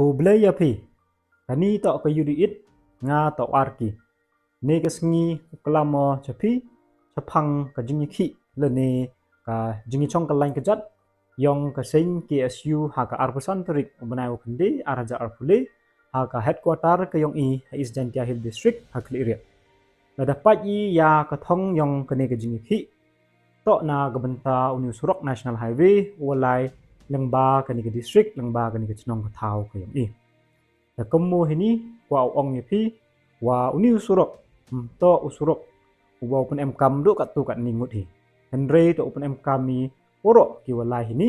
Kublai ya pi. Kani tok ke Udoit nga tok Arki. Ne ke sengi kelamo capi capang ke jingiakhih le ne ka jingichong ke lain kejat yang ke sing KSU ha ka arpusan terik benai ukende araja arpule ha ka headquarter ke yong i East Jaintia Hills District ha Khliehriat. La dapat i ya ke thong yang ke ne ke jingiakhih tok na gebenta uni Surok National Highway walai lengba ke ne ke district lengba ke ne ke nong ktah ke yong i. La kemu hini wa ong pi wa uni Surok to usurok uba open mkam do kat tu kat ningut hi henry to open mkam mi orok ki walai hini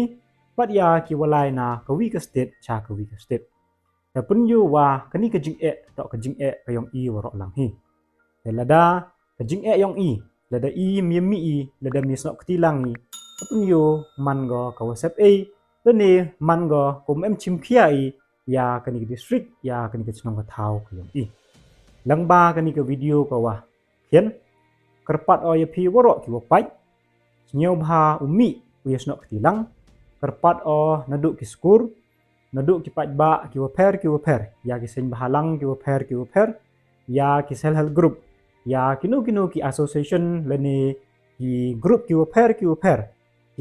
pat ya ki walai na kawi ke state cha kawi ke state ta pun yu wa kani ke jingeh to ke jingeh ke yong i worok lang hi lada ke jingeh yong i lada i mi i lada mi snohkti lang ni pun yu man go ka whatsapp e le ni man go kum em chim khia i ya kani district ya kani ke chnong ka thau ke yong i langba kani ke video ka wa hian kerpat o pi worok ki wopai Sngewbha umi iashnoh lang kerpat o naduk ki skur naduk ki pajba ki woper ya ki sing bahalang ki woper ya ki self help group ya kinu ki association leni ki group ki woper ki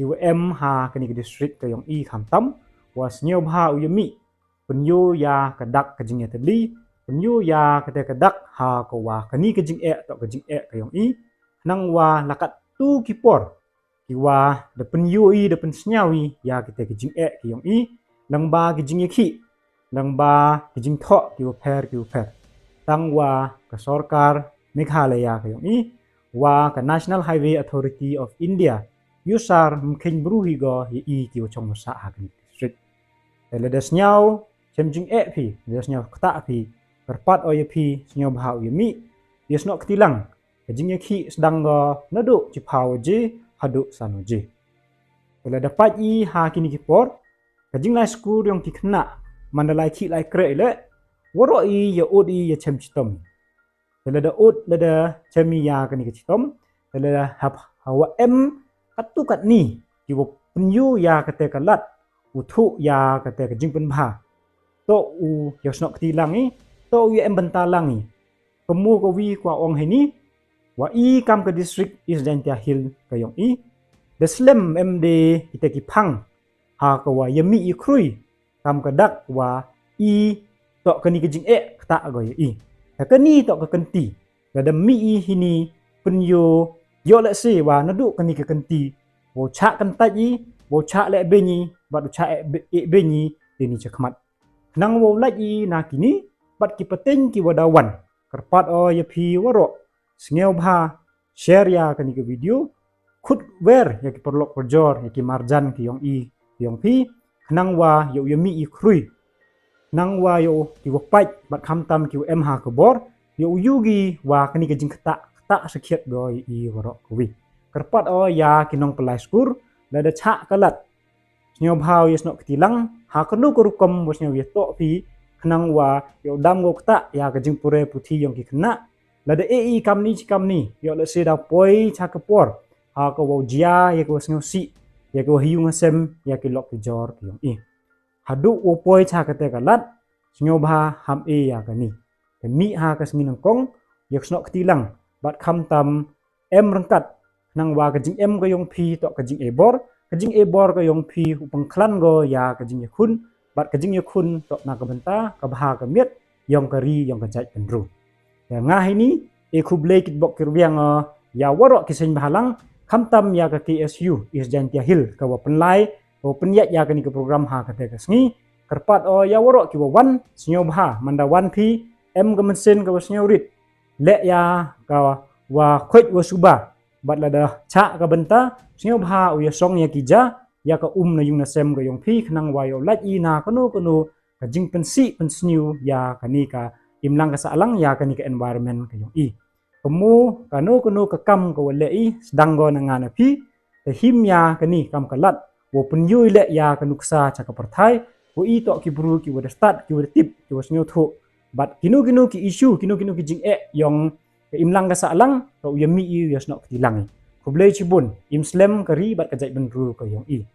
wm ha kani ke district ke yong i khamtam wa Sngewbha uyami penyu ya kedak ke jingeh tebli penyu ya kete kedak ha ko wa kani ke jingeh to ke jingeh ke yong i nang wa lakat tu kipor ki wa de penyu i de pen snyawi ya kete ke jingeh ke yong i langba ke jingiakhih langba ke jingtho ki woper tang wa ke sarkar Meghalaya ke yong i wa ke National Highway Authority of India yusar mkhin bruhi go i ki chong sa ha ke district le de snyau chem jingeh pi de snyau ktah pi kerpat o pi Sngewbha uyami iashnoh lang ke jingiakhih sedang go naduk cipau je haduk sanu je bila dapat i ha kini kipor ke jinglai skur yang ki kena mandalai ki lai kre le woro i ya od i ya chem chitom bila da od le da chemi ya kini ke chitom bila hap hawa em katu kat ni ki wo penyu ya kate kalat uthu ya kate ke jingpen bha to u iashnoh lang i to u em benta lang i kemu ko wi kwa ong hini wa i kam ke district East Jaintia Hills ke yong i the slim md ite ki phang ha ko wa yami i krui kam ke dak wa i to ke ni ke jingeh ktah go i ha ke ni to ke kenti da de mi i hini penyo yo le se wa nadu ke ni ke kenti wo cha kan ta i wo cha le be ni ba du cha e be ni ni chakmat nang wo la i na kini bat ki pateng ki wadawan kerpat o ya pi worok Sngewbha share ya kani ke video khut wer ya ki perlok perjor ya ki marjan ki yong i yong pi nang wa yo yami i krui nang wa yo ki wopai bat khamtam ki em ha ke bor yo yugi wa kani ke jing ktah sakhiat go i worok wi kerpat o ya ki nong pelai skur la da cha kalat Sngewbha iashnoh lang ha kanu ko rukom bos nyaw to pi nang wa yo dam go ktah ya ke jing pure puthi yong ki kena la de ei kam ni yo le se da poi cha ke por ha ko wo jia ya ko sngo si ya ko hiung sem ya ki lok ki jor ki yong i hadu wo poi cha ke te kalat Sngewbha ham e ya ka ni te mi ha ka smi nang kong yak snok lang bat kham tam em rangkat nang wa ka jing em ko yong pi to ka jing e bor ko yong pi upang klan go ya ka jing yakhun bat ka jing yakhun to na ka benta ka bha ka miet yong ka ri yong ka jai pendru ya ngah ini e kublai kit bok kirwiang ya worok ki sing bahalang khamtam ya ka KSU East Jaintia Hills ka wa phyrnai o penyat ya ka ni ke program ha ka te ka sngi kerpat o ya worok ki wa wan Sngewbha manda wan pi em ka mesin ka Sngewrit le ya ka wa khoi wa suba bat la da cha ka benta Sngewbha o ya song ya ki ja ya ka na yung na sem ka yong pi khnang wa yo laj i na kanu ka jing pensi pensniu ya ka ni ka imlang ka saalang ya kani ke environment ka yong i kemu kanu ka kam ka wale i sedang go nangana pi te him ya kani kam kalat wo penyu le ya kanuksa cha ka parthai wo i to ki bru ki wo start ki wo tip ki wo snyo tho bat kinu ki issue kinu ki jing yong ke imlang ka saalang to yami i iashnoh lang i kublai chibun imslem kari bat ka jai benru ka yong i